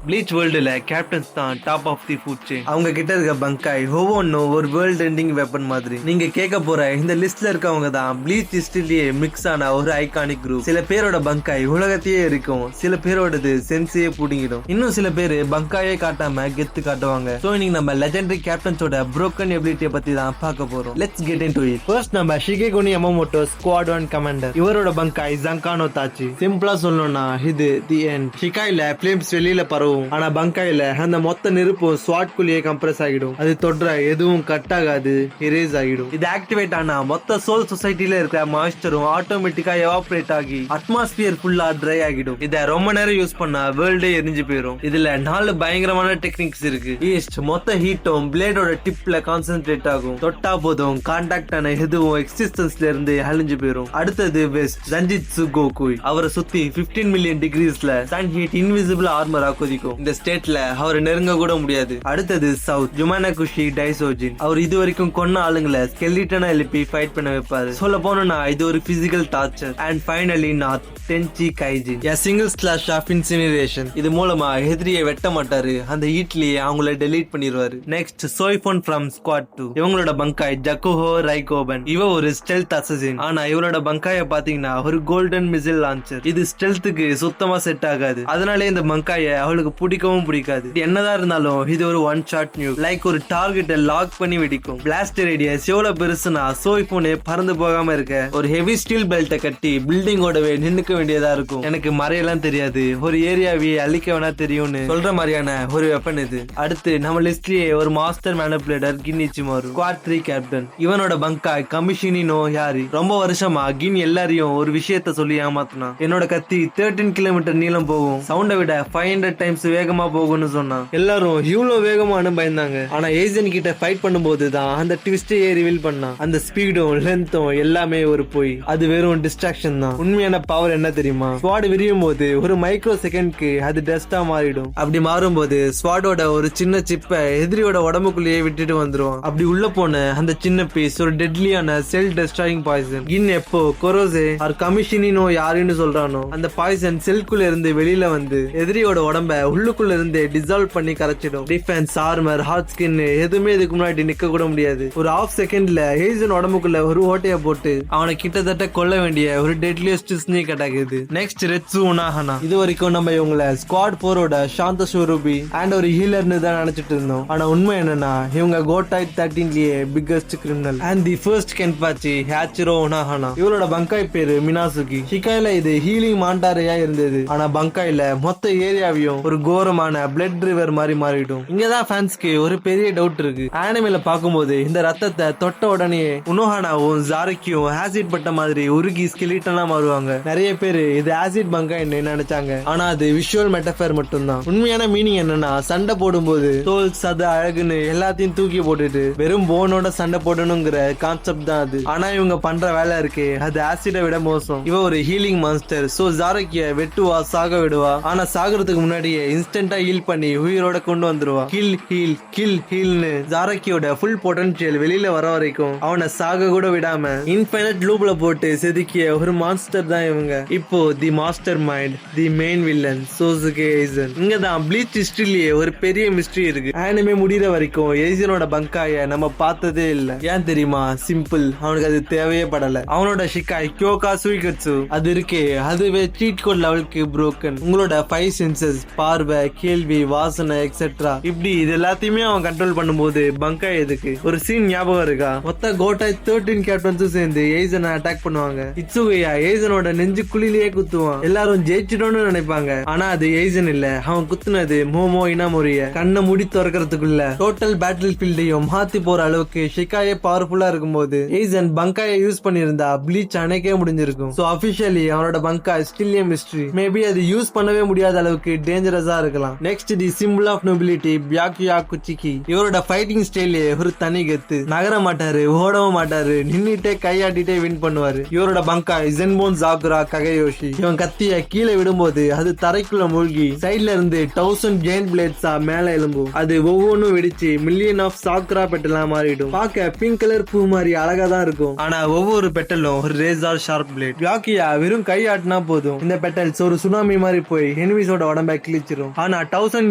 Bleach வேர்ல்டுல captains தான் top of the food chain. அவங்க கிட்ட இருக்க பங்காய் ஒவ்வொன்றும் ஒரு வேர்ல்ட் எண்டிங் வெப்பன் மாதிரி. நீங்க கேட்க போற இந்த லிஸ்ட்ல இருக்கவங்க தான் ப்ளீச் ஹிஸ்டரியிலேயே மிக்ஸ் ஆன ஒரு ஐகானிக் குரூப். சில பேரோட பங்காய் உலகத்தையே இருக்கும், சில பேரோடது சென்ஸையே புடிங்கிடும், இன்னும் சில பேரு பங்காயே காட்டாம கெத்து காட்டுவாங்க. சோ இன்னைக்கு நம்ம லெஜெண்டரி கேப்டன்ஸோட புரோக்கன் எபிலிட்டியை பத்தி தான் பார்க்க போறோம். Let's get into it. First நம்ம ஷிகேகுனி யமமோட்டோ ஸ்குவாட் 1 கமாண்டர். இவரோட பங்காய் ஜங்கானோ தாச்சி. சிம்பிளா சொல்லணும்னா இது தி எண்ட். ஷிகாயில ஃபிளேம்ஸ் வெளியில பரவும், ஆனா பங்காயில அந்த மொத்த நெருப்பும் ஸ்வாட் குள்ளேயே கம்ப்ரஸ் ஆகிடும். அது தொடுற எதுவும் கட் ஆகாது, எரேஸ் ஆகிடும். இது ஆக்டிவேட் ஆனா மொத்த சோல் சொசைட்டில இருக்கிற மாய்ஸ்டரும் ஆட்டோமேட்டிக்கா எவாபரேட் ஆகி அட்மாஸ்பியர் ஃபுல்லா ட்ரை ஆகிடும். இத ரொம்ப நேரம் யூஸ் பண்ணா வேர்ல்டே எரிஞ்சு போயிடும். இதுல 4 பயங்கரமான டெக்னிக்ஸ் இருக்கு. ஈஸ்ட் மொத்த ஹீட்டும் பிளேடோட டிப்ல கான்சென்ட்ரேட் ஆகும். தொட்டா போதும் கான்டாக்ட் ஆன எதுவும் எக்ஸிஸ்டன்ஸ்ல இருந்து அழிஞ்சு போயிடும். அடுத்தது வெஸ்ட் ஜன்ஜிட்சு கோகுய். அவரை சுத்தி 15 மில்லியன் டிகிரிஸ்ல சன் ஹீட் இன்விசிபிள் ஆர்மரா கொதிக்கும். இந்த ஸ்டேட்ல அவர் நெருங்க கூட முடியாது. அடுத்தது சவுத் ஜுமானகுஷி டைசோஜின். அவர் இது வரைக்கும் கொன்ன ஆளுங்களை ஸ்கெலிட்டனா எழுப்பி ஃபைட் பண்ண வைப்பாரு. சொல்ல போனா இது ஒரு physical torture. And finally north Tenchi Kaijin, a single slash of incineration. இது மூலமா எதிரியை வெட்ட மாட்டாரு, அந்த ஹீட்லயே அவங்கள டெலீட் பண்ணிடுவாரு. Next Soifon from squad 2. இவங்களோட பங்காய் ஜக்குஹோ ரைகோபன். இவ ஒரு ஸ்டெல்த் அசசின். ஆனா இவரோட பங்காய பாத்தீங்கன்னா ஒரு கோல்டன் மிசில் லான்ச்சர். இது ஸ்டெல்த்துக்கு சுத்தமா செட் ஆகாது. அதனாலே இந்த பங்காய அவளுக்கு பிடிக்கவும் பிடிக்காது. என்னதான் இருந்தாலும் இது ஒரு ஒன் ஷாட் நியூ. லைக் ஒரு டார்கெட்டை லாக் பண்ணி வெடிக்கும். பிளாஸ்டர் ரேடியஸ் எவ்வளவு பெருசுனா சோய்ஃபோனே பறந்து போகாம இருக்க ஒரு ஹெவி ஸ்டீல் பெல்ட்டை கட்டி பில்டிங்கோடவே நின்னுக்க வேண்டியதா இருக்கும். எனக்கு மறையெல்லாம் தெரியாது, ஒரு ஏரியாவே அழிக்க வேணா தெரியும்னு சொல்ற மாதிரியான ஒரு வெப்பன் இது. அடுத்து நம்ம லிஸ்ட்லயே ஒரு மாஸ்டர் மேனிபுலேட்டர் கின்னிச்சிமாரு, ஸ்குவாட் 3 கேப்டன். இவனோட பங்காய் கமிஷினி நோ யாரி. ரொம்ப வருஷமா கின் எல்லாரையும் ஒரு விஷயத்த சொல்லி ஏமாத்தினா. என்னோட கத்தி 13 கிலோமீட்டர் நீளம் போகும், சவுண்டை விட 500 டைம்ஸ் வேகமா போகும்னு சொன்னா. எல்லாரும் இவ்வளவு வேகமானு பயந்தாங்க. ஆனா ஏஜென்ட் கிட்ட ஃபைட் பண்ணும்போது தான் அந்த ட்விஸ்டையே ரிவீல் பண்ணா. அந்த ஸ்பீடும் லென்த்தும் எல்லாமே ஒரு போய், அது வெறும் டிஸ்ட்ராக்ஷன் தான். உண்மையான பவர் என்ன தெரியுமா? ஸ்வாட் விரியும் போது ஒரு மைக்ரோ செகண்ட்க்கு அது டஸ்டா மாறிடும். அப்படி மாறும்போது ஸ்வாடோட ஒரு சின்ன சிப்பை எதிரியோட உடம்புக்குள்ளேயே விட்டுட்டு வந்துரும். அப்படி உள்ள போன அந்த சின்ன பீஸ் ஒரு டெட்லியான செல் டெஸ்ட்ராயிங் பாய்சன். கின் எப்போ கொரோசே ஆர் கமிஷினினோ யாருன்னு சொல்றானோ அந்த பாய்சன் செல்குள்ள இருந்து வெளியில வந்து எதிரியோட உடம்ப உள்ளுக்குள்ள இருந்து டிசால்வ் பண்ணி கரைச்சிடும். டிஃபென்ஸ் ஆர்மர் ஹார்ட் ஸ்கின் எதுவுமே இதுக்கு முன்னாடி நிக்க கூட முடியாது. ஒரு ஹாஃப் செகண்ட்ல ஹேசன் உடம்புக்குள்ள ஒரு ஓட்டைய போட்டு அவனை கிட்டத்தட்ட கொல்ல வேண்டிய ஒரு டெட்லியஸ்ட் ஸ்னேக் அட்டாக் இது. நெக்ஸ்ட் ரெட்சு உனாஹனா. இது வரைக்கும் நம்ம இவங்கள ஸ்குவாட் 4ஓட சாந்த ஸ்வரூபி அண்ட் ஒரு ஹீலர்னு தான் நினைச்சிட்டு இருந்தோம். ஆனா உண்மை என்னன்னா இவங்க கோட்டாய் 13லயே biggest criminal and the first Kenpachi Yachiru Unohana. இவளோட பங்காய் பேரு மினாசுகி. ஷிகாயில இது ஹீலிங் மாண்டாரையா இருந்தது. ஆனா பங்காயில மொத்த ஏரியாவையும் ஒரு கோரமான பிளட் ரிவர் மாதிரி மாறிடும். இங்கதான் ஃபேன்ஸ்க்கு ஒரு பெரிய டவுட் இருக்கு. ஆனிமேல பாக்கும்போது இந்த ரத்தத்தை தொட்ட உடனே உனோஹானாவும் ஜாரக்கியும் ஆசிட் பட்ட மாதிரி உருகி ஸ்கெலிட்டனா மாறுவாங்க. நிறைய பேரு இது ஆசிட் பங்காய்ன்னு நினைச்சாங்க. ஆனா அது விஷுவல் மெட்டஃபர் மட்டும்தான். உண்மையான மீனிங் என்னன்னா சண்டை போடும்போது தோல் சத அழகுன்னு எல்லாத்தையும் தூக்கி போட்டுட்டு வெறும் போனோட சண்டை போடணுங்கிற கான்செப்ட் தான் அது. ஆனா இவங்க பண்ற வேலை இருக்கு அது ஆசிட விட மோசம். இவ ஒரு ஹீலிங் மான்ஸ்டர். சோ ஜாரக்கிய வெட்டுவா, சாக விடுவா. ஆனா சாகிறதுக்கு முன்னாடியே இன்ஸ்டன்டா ஹீல் பண்ணி உயிரோட கொண்டு வந்துருவா. கில் ஹீல் கில் ஹீல்னு ஜாரக்கியோட ஃபுல் பொட்டன்ஷியல் வெளியில வர வரைக்கும் அவனை சாக கூட விடாம இன்ஃபைனட் லூப்ல போட்டு செதுக்கிய ஒரு மான்ஸ்டர் தான் இவங்க. இப்போ the mastermind, the main villain Sosuke Aizen. இங்கதான் ப்ளீச் ஹிஸ்டரியிலேயே ஒரு பெரிய மிஸ்ட்ரி இருக்கு. ஆனிமே முடிகிற வரைக்கும் எய்சனோட பங்காய நம்ம பார்த்ததே இல்ல. ஏன் தெரியுமா? சிம்பிள், அவனுக்கு அது தேவையே படல. அவனோட ஷிகாய் கியோகா சுயிகட்சு அது இருக்கே, அதுவே சீட் கோட் லெவலுக்கு புரோக்கன். உங்களோட 5 சென்சஸ், பார்வை, கேள்வி, வாசனை எக்ஸெட்ரா, இப்படி இது எல்லாத்தையுமே அவன் கண்ட்ரோல் பண்ணும்போது பங்காய் எதுக்கு? ஒரு சீன் ஞாபகம் இருக்கா? மொத்த கோட்டாய் 13 கேப்டன்ஸும் சேர்ந்து ஏசனை அட்டாக் பண்ணுவாங்க. இட்சுகையா ஏசனோட நெஞ்சு குழிலேயே குத்துவான். எல்லாரும் ஜெயிச்சிட்டோம்னு நினைப்பாங்க. ஆனா அது ஏசன் இல்ல, அவன் குத்துனது மோமோ இனாமொரிய. கண்ணை மூடி திறக்கிறதுக்குள்ள டோட்டல் பேட்டில் ஃபீல்டையும் மாத்தி போற அளவுக்கு ஷிகாயே பவர்ஃபுல்லா இருக்கும்போது ஏசன் பங்காயை யூஸ் பண்ணிருந்தா ப்ளீச் அணைக்கவே முடிஞ்சிருக்கும். சோ அபிஷியலி அவனோட பங்காய் ஸ்டில் ஏ மிஸ்ட்ரி. மேபி அது யூஸ் பண்ணவே முடியாத அளவுக்கு டேஞ்சரஸா இருக்கலாம். Next the symbol of nobility Byakuya Kuchiki. இவரோட ஃபைட்டிங் ஸ்டைலே ஒரு தனி கெத்து. நகர மாட்டாரு, ஓடவும் மாட்டாரு, நின்னுட்டே கையாட்டிட்டே வின் பண்ணுவாரு. இவரோட பங்காய் ஜென்போன் ஜாகுரா ககையோஷி. இவன் கத்திய கீழே விடும்போது அது தரைக்குள்ள மூழ்கி சைட்ல இருந்து 1000 ஜெயின் பிளேட்ஸா மேல எழும்பும். அது ஒவ்வொன்னும் வெடிச்சு மில்லியன் ஆஃப் சாக்குரா பெட்டலா மாறிடும். பார்க்க பிங்க் கலர் பூ மாதிரி அழகா தான் இருக்கும். ஆனா ஒவ்வொரு பெட்டலும் ஒரு ரேசர் ஷார்ப் பிளேட். பியாக்கியா வெறும் கையாட்டினா போதும் இந்த பெட்டல்ஸ் ஒரு சுனாமி மாதிரி போய் எனிமிஸோட உடம்ப கிழிச்சு சாவடிச்சிரும். ஆனா 1000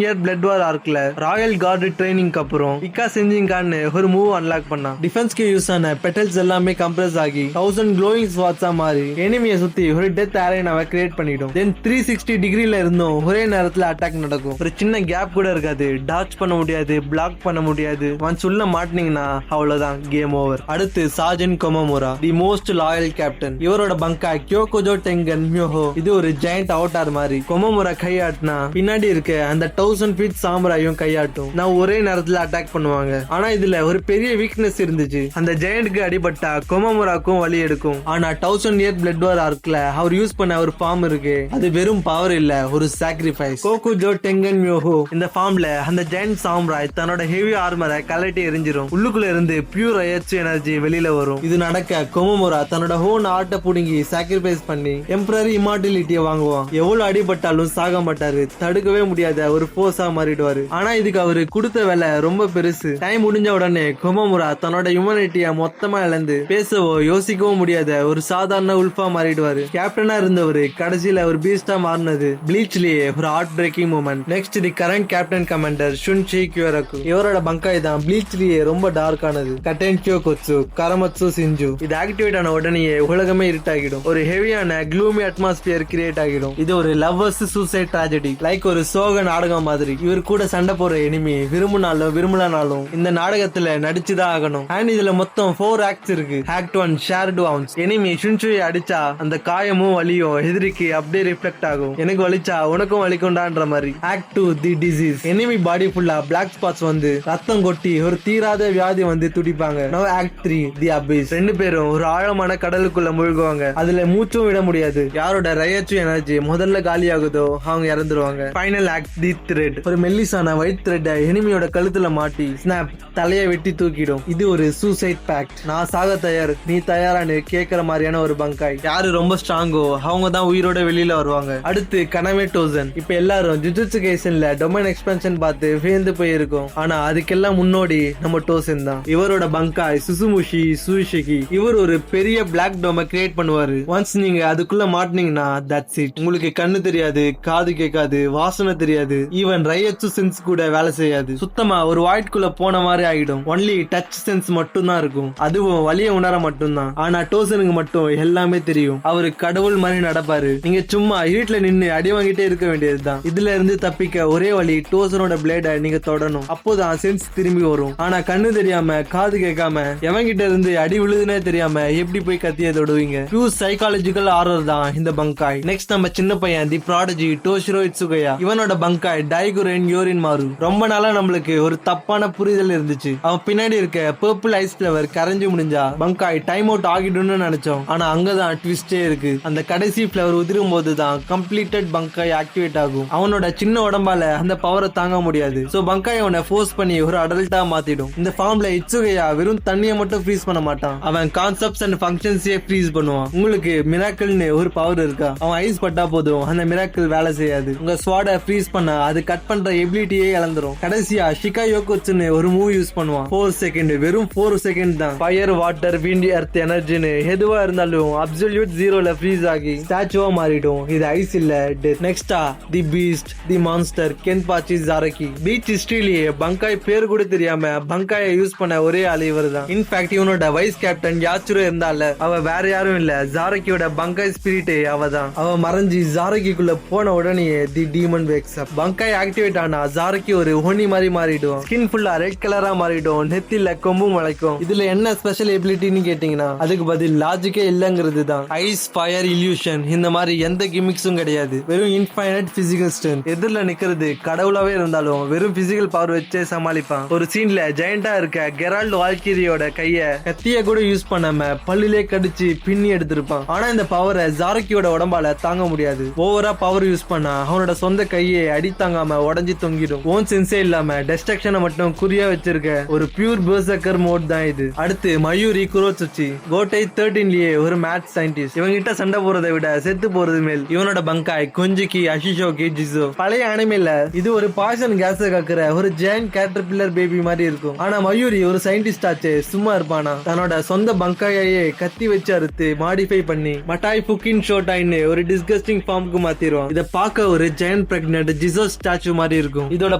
இயர் பிளட் வார் ஆர்க்ல ராயல் கார்டு ட்ரைனிங் அப்புறம் இக்கா செஞ்சிங்கான்னு ஒரு மூவ் அன்லாக் பண்ணான். டிஃபென்ஸ்க்கு யூஸ் ஆன பெட்டல்ஸ் எல்லாமே கம்ப்ரஸ் ஆகி 1000 க்ளோயிங் ஸ்வாட்ஸா மாறி எனிமியை சுத்தி ஒரு டெத் அரேனாவை கிரியேட் பண்ணிடும். தென் 360 டிகிரில இருந்தும் ஒரே நேரத்துல அட்டாக் நடக்கும். ஒரு சின்ன கேப் கூட இருக்காது. டாச் பண்ண முடியாது, பிளாக் பண்ண முடியாது. ஒன்ஸ் உள்ள மாட்டினீங்கன்னா அவ்வளவுதான், கேம் ஓவர். அடுத்து Sajin Komamura, the most loyal captain. இவரோட பங்கா கியோகோஜோ டெங்கன் மியோஹோ. இது ஒரு ஜெயண்ட் அவுட்டார் மாதிரி. கொமமுரா கையாட்டினா பின்னாடி இருக்க அந்த 1000 ஃபீட் சாமுராயும் கையாட்டும். நான் ஒரே நேரத்துல அட்டாக் பண்ணுவாங்க. ஆனா இதுல ஒரு பெரிய வீக்னஸ் இருந்துச்சு. அந்த ஜெயண்ட்க்கு அடிபட்டா கொமமுராக்கும் வலி எடுக்கும். ஆனா 1000 இயர் பிளட் வார் ஆர்க்ல அவர் யூஸ் பண்ண ஒரு ஃபார்ம் இருக்கு. அது வெறும் பவர் இல்ல, ஒரு சாக்ரிஃபைஸ். கோகுஜோ டெங்கன் மியோஹோ இந்த ஃபார்ம்ல அந்த ஜெயண்ட் சாமுராய் தன்னோட ஹெவி ஆர்மரை கலட்டி எரிஞ்சிரும். உள்ளுக்குள்ள இருந்து பியூர் அயர்ச்சி எனர்ஜி வெளியில வரும். இது நடக்க கொமமுரா தன்னோட ஹோன் ஆர்ட்டை புடுங்கி சாக்ரிஃபைஸ் பண்ணி டெம்பரரி இமார்டிலிட்டியை வாங்குவான். எவ்வளவு அடிபட்டாலும் சாக மாட்டாரு. தடுக்கவே முடியாத ஒரு போர்ஸா மாறிடுவாரு. ஆனா இதுக்கு அவரு கொடுத்த வேலை ரொம்ப பெருசு. டைம் முடிஞ்ச உடனே கொமமுரா தன்னோட ஹியூமனிட்டிய மொத்தமா இழந்து பேசவோ யோசிக்கவும் முடியாத ஒரு சாதாரண உல்ஃபா மாறிடுவாரு. கேப்டனா இருந்தவரு கடைசியில ஒரு பீஸ்டா மாறினது ப்ளீச்லயே ஒரு heartbreaking moment. Next the current captain commander Shunsui Kyoraku. இவரோட பங்காய் தான் ப்ளீச்லயே ரொம்ப டார்க் ஆனது. கட்டென் கியோகொட்சு கரமட்சு சிஞ்சு. இது ஆக்டிவேட் ஆன உடனே உலகமே இருட்டாகிடும். ஒரு ஹெவியான க்ளூமி அட்மாஸ்பியர் கிரியேட் ஆகிடும். இது ஒரு லவ்வர்ஸ் சூசைட் ட்ராஜடி, லைக் ஒரு சோக நாடகம் மாதிரி. இவர் கூட சண்டை போற எனிமி விரும்பினாலும் விரும்பலனாலும் இந்த நாடகத்துல நடிச்சுதான் ஆகணும். அண்ட் இதுல மொத்தம் 4 ஆக்ட்ஸ் இருக்கு. Act 1 shared wounds. எனிமி ஷுன்சுயை அடிச்சா அந்த காயமும் வலியும் எதிரிக்கு அப்படியே ரிஃப்ளெக்ட் ஆகும். எனக்கு வலிச்சா உனக்கும் வலிக்கும்டான்ற மாதிரி. ஆக்ட் 2 தி டிசீஸ். எனிமி பாடி ஃபுல்லா பிளாக் ஸ்பாட்ஸ் வந்து ரத்தம் கொட்டி ஒரு தீராத வியாதி வந்து துடிப்பாங்க. நவ ஆக்ட் 3 தி அபிஸ். ரெண்டு பேரும் ஒரு ஆழமான கடலுக்குள்ள முழுகுவாங்க. அதுல மூச்சும் விட முடியாது. யாரோட ரயச்சு எனர்ஜி முதல்ல காலி ஆகுதோ அவங்க இறந்துருவாங்க. ஃபைனல் ஆக்ட் தி த்ரெட். ஒரு மெல்லிசான ஒயிட் த்ரெட் எனிமியோட கழுத்துல மாட்டி ஸ்னாப் தலையை வெட்டி தூக்கிடும். இது ஒரு சூசைட் பேக்ட். நான் சாக தயார், நீ தயாரானு கேக்குற மாதிரியான ஒரு பங்காய். யாரு ரொம்ப ஸ்ட்ராங்கோ அவங்க தான் உயிரோட வெளியில வருவாங்க. அடுத்து கனமே டோசன். இப்ப எல்லாரும் ஜுஜுட்சு கைசன்ல டொமைன் எக்ஸ்பென்ஷன் பார்த்து வியந்து போயிருக்கும். ஆனா அதுக்கெல்லாம் முன்னோடி நம்ம டோசன் தான். இவரோட பங்காய் சுசுமுஷி சூஷிகி. இவர் ஒரு பெரிய பிளாக் டோமை கிரியேட் பண்ணுவாரு. ஒன்ஸ் நீங்க அதுக்குள்ள மாட்டினீங்கன்னா தட்ஸ் இட். உங்களுக்கு கண்ணு தெரியாது, காது கேட்காது, வாசனை தெரியாது, ஈவன் ரையச்சு சென்ஸ் கூட வேலை செய்யாது. சுத்தமா ஒரு வாய்ட்குள்ள போன மாதிரி ஆகிடும். ஒன்லி டச் சென்ஸ் மட்டும் தான் இருக்கும். அதுவும் வலிய உணர மட்டும்தான். ஆனா டோசனுக்கு மட்டும் எல்லாமே தெரியும். அவரு கடவுள் மாதிரி நடப்பாரு. நீங்க சும்மா இருட்டுல நின்னு அடி வாங்கிட்டே இருக்க வேண்டியதுதான். இதுல இருந்து தப்பிக்க ஒரே வழி டோசனோட பிளேட நீங்க தொடணும். அப்போதான் சென்ஸ் திரும்பி வரும். ஆனா கண்ணு தெரியாம, காது கேட்காம, எவங்கிட்ட இருந்து அடி விழுதுனே தெரியாம எப்படி போய் கத்திய தொடுவீங்க? பியூர் சைக்காலஜிக்கல் ஆர்டர் தான் இந்த பங்காய். நெக்ஸ்ட் நம்ம சின்ன பையன் தி ப்ராடஜி டோஷிரோ இட்சுகயா. இவனோட பங்காய் டைகுரென் யோரின் மாறு. ரொம்ப நாளா நம்மளுக்கு ஒரு தப்பான புரிதல் இருந்துச்சு. அவன் பின்னாடி இருக்க பர்பிள் ஐஸ் ஃபிளவர் கரைஞ்சு முடிஞ்சா பங்காய் டைம் அவுட் ஆகிடும்னு நினைச்சோம். ஆனா அங்கதான் ட்விஸ்டே இருக்கு. அந்த கடைசி ஃபிளவர் உதிரும் போதுதான் கம்ப்ளீட்டட் பங்காய் ஆக்டிவேட் ஆகும். அவனோட சின்ன உடம்பால அந்த பவரை தாங்க முடியாது. சோ பங்காய் அவனை ஃபோர்ஸ் பண்ணி ஒரு அடல்ட்டா மாத்திடும். இந்த ஃபார்ம்ல இட்சுகையா வெறும் தண்ணியை மட்டும் ஃப்ரீஸ் பண்ண மாட்டான். அவன் கான்செப்ட்ஸ் அண்ட் ஃபங்க்ஷன்ஸே ஃப்ரீஸ் பண்ணுவான். உங்களுக்கு மிராக்கிள்னு ஒரு பவர் இருக்கா? அவன் ஐஸ் பட்டா போதும் அந்த மிராக்கிள் வேலை செய்யாது. உங்க ஸ்வாட ஃப்ரீஸ் பண்ண அது கட் பண்ற எபிலிட்டியே இழந்துரும். கடைசியா ஷிகா யோகோட்சுன்னு ஒரு மூவ் யூஸ் பண்ணுவான். 4 செகண்ட், வெறும் 4 செகண்ட் தான். ஃபயர், வாட்டர், விண்ட், எர்த் எனர்ஜின்னு எதுவா இருந்தாலும் அப்சல்யூட் ஜீரோல ஃப்ரீஸ் ஆகி ஸ்டாச்சுவா மாறிடும். இது ஐஸ் இல்ல, டெத். நெக்ஸ்டா தி பீஸ்ட், தி மான்ஸ்டர் கென்பாச்சி ஜாரகி. பீச் ஹிஸ்டரியிலேயே பங்காய் பேர் கூட தெரியாம பங்காயை யூஸ் பண்ண ஒரே ஆள் இவர் தான். இன்ஃபேக்ட் இவனோட வைஸ் கேப்டன் யாச்சுரோ இருந்தால அவ வேற யாரும் இல்ல, ஜாரகியோட பங்காய் ஸ்பிரிட்டே அவ தான். அவ மறைஞ்சி ஜாரகிக்குள்ள போன உடனே தி டீமன் வேக்ஸ் அப். பங்காய் ஆக்டிவேட் ஆனா ஜாரகி ஒரு ஹோனி மாதிரி மாறிடும். ஸ்கின் ஃபுல்லா ரெட் கலரா மாறிடும். நெத்தில கொம்பும் முளைக்கும். இதுல என்ன ஸ்பெஷல் எபிலிட்டின்னு கேட்டீங்கன்னா அதுக்கு பதில் லாஜிக்கே இல்லங்கிறது தான். ஐஸ், ஃபயர், இல்யூஷன் இந்த மாதிரி எந்த கிமிக்ஸும் கிடையாது. வெறும் இன்ஃபைனைட் பிசிக்கல் ஸ்ட்ரென்த். எதிரில நிக்கிறது கடவுளாவே இருந்தாலும் வெறும் பிசிக்கல் பவர் வச்சே சமாளிப்பான். ஒரு சீன்ல ஜெயண்டா இருக்க கெரால்ட் வால்கிரியோட கைய கத்திய கூட யூஸ் பண்ணாம பல்லிலே கடிச்சு பின்னி எடுத்திருப்பான். ஆனா இந்த பவரை ஜாரகியோட உடம்பால தாங்க முடியாது. ஓவரா பவர் யூஸ் பண்ணா அவனோட சொந்த கையை அடி தாங்காம உடஞ்சி தொங்கிடும். ஓன் சென்ஸே இல்லாம டெஸ்ட்ரக்ஷனை மட்டும் குறியா வச்சிருக்க ஒரு பியூர் பெர்சர்க்கர் மோட் தான் இது. அடுத்து மயூரி குரோசுச்சி. கோட்டை 13லயே ஒரு மேத் சயின்டிஸ்ட். இவங்கிட்ட சண்டை போறதை விட செத்து போறது மேல். இவனோட பங்காய் கொஞ்சிக்கி அஷிஷோகி ஜிசோ. பழைய அனிமேல இது ஒரு பாய்சன் கேஸ கக்குற ஒரு ஜெயண்ட் கேட்டர்பில்லர் பேபி மாதிரி இருக்கும். ஆனா மயூரி ஒரு சயின்டிஸ்ட் ஆச்சு, சும்மா இருப்பானா? தன்னோட சொந்த பங்காயே கத்தி வச்சு அறுத்து மாடிஃபை பண்ணி மட்டாய் புக்கின் ஷோட்டாயின்னு ஒரு டிஸ்கஸ்டிங் ஃபார்முக்கு மாத்திடுவான். இதை பார்க்க ஒரு ஜெயண்ட் பிரெக்னன்ட் ஜிசஸ் ஸ்டாச்சு மாதிரி இருக்கும். இதோட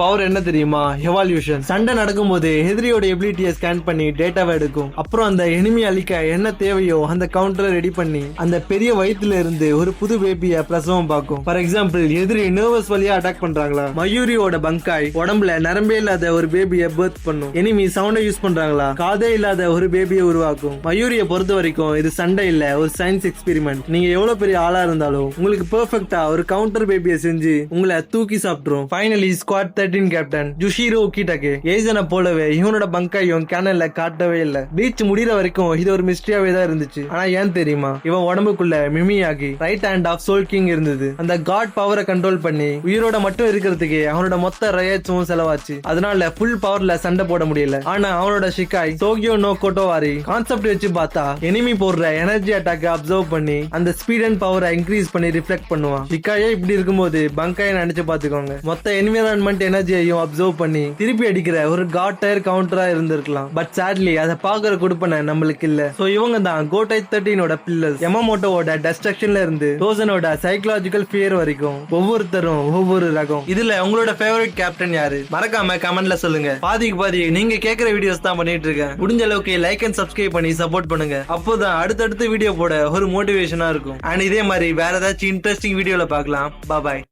பவர் என்ன தெரியுமா? எவால்யூஷன். சண்டை நடக்கும் போது எதிரியோட எபிலிட்டியை ஸ்கேன் பண்ணி டேட்டாவை எடுக்கும். அப்புறம் அந்த எனிமி அழிக்க என்ன தேவையோ அந்த கவுண்டரை ரெடி பண்ணி அந்த பெரிய வயிற்றுல இருந்து ஒரு புது பேபியை பிரசவம் பார்க்கும். ஃபார் எக்ஸாம்பிள், எதிரி நர்வஸ் வழியா அட்டாக் பண்றாங்களா, மயூரியோட பங்காய் உடம்புல நரம்பே இல்லாத ஒரு பேபியை பர்த் பண்ணும். எனிமி சவுண்டை யூஸ் பண்றாங்களா, காதே இல்லாத ஒரு பேபியை உருவாக்கும். மயூரியை பொறுத்த வரைக்கும் இது சண்டை இல்ல, ஒரு சயின்ஸ் எக்ஸ்பெரிமெண்ட். நீங்க எவ்வளவு பெரிய ஆளா இருந்தாலும் உங்களுக்கு பெர்ஃபெக்ட்டா ஒரு கவுண்டர் பேபியை செஞ்சு உங்களை தூக்கி சாப்பிட்டுரும். ஃபைனலி ஸ்குவாட் 13 கேப்டன் ஜுஷிரோ கிட்டகே ஏஜனை போலவே இவனோட பங்காயும் கேனல்ல காட்டவே இல்ல. பீச் முடிகிற வரைக்கும் இது ஒரு மிஸ்டரியாவே தான் இருந்துச்சு. ஆனா ஏன் தெரியுமா? இவன் உடம்புக்குள்ள Mimihagi right hand of Soul King இருந்தது. அந்த காட் பவரை கண்ட்ரோல் பண்ணி உயிரோட மட்டும் இருக்கிறதுக்கு அவனோட மொத்த ரயட்ஸும் செலவாச்சு. அதனால ஃபுல் பவர்ல சண்டை போட முடியல. ஆனா அவனோட ஷிகாய் டோக்கியோ நோ கோட்டோவாரி கான்செப்ட் வச்சு பார்த்தா எனிமி போடுற எனர்ஜி அட்டாக் அப்சர்வ் பண்ணி அந்த ஸ்பீட் அண்ட் பவரை இன்க்ரீஸ் பண்ணி ரிஃப்ளெக்ட் பண்ணுவான். ஷிகாயே இப்படி இருக்கும்போது பங்காயை நினைச்சு பாத்துக்கோங்க. மொத்த என்விரான்மெண்ட் எனர்ஜியையும் அப்சர்வ் பண்ணி திருப்பி அடிக்கிற ஒரு காட் டயர் கவுண்டரா இருந்திருக்கலாம். பட் sadly அதை பாக்குற கொடுப்பன நம்மளுக்கு இல்ல. சோ இவங்க தான் கோடைட் 13 பில்லர்ஸ். யமாமோட்டோவோட டெஸ்ட்ரக்ஷன்ல இருந்து டோசனோட சைக்கலாஜிக்கல் ஃபியர் வரைக்கும் ஒவ்வொருத்தரும் ஒவ்வொரு ரகம். இதுல உங்களோட ஃபேவரட் கேப்டன் யாரு? மறக்காம கமெண்ட்ல சொல்லுங்க. பாதிக்கு பாதி நீங்க கேக்குற வீடியோஸ் தான் பண்ணிட்டு இருக்கேன். முடிஞ்ச அளவுக்கு லைக் அண்ட் சப்ஸ்கிரைப் பண்ணி சப்போர்ட் பண்ணுங்க. அப்போதான் அடுத்தடுத்து வீடியோ போட ஒரு மோட்டிவேஷனா இருக்கும். அண்ட் இதே மாதிரி வேற ஏதாச்சும் இன்ட்ரெஸ்டிங் வீடியோல பார்க்கலாம். பாய்.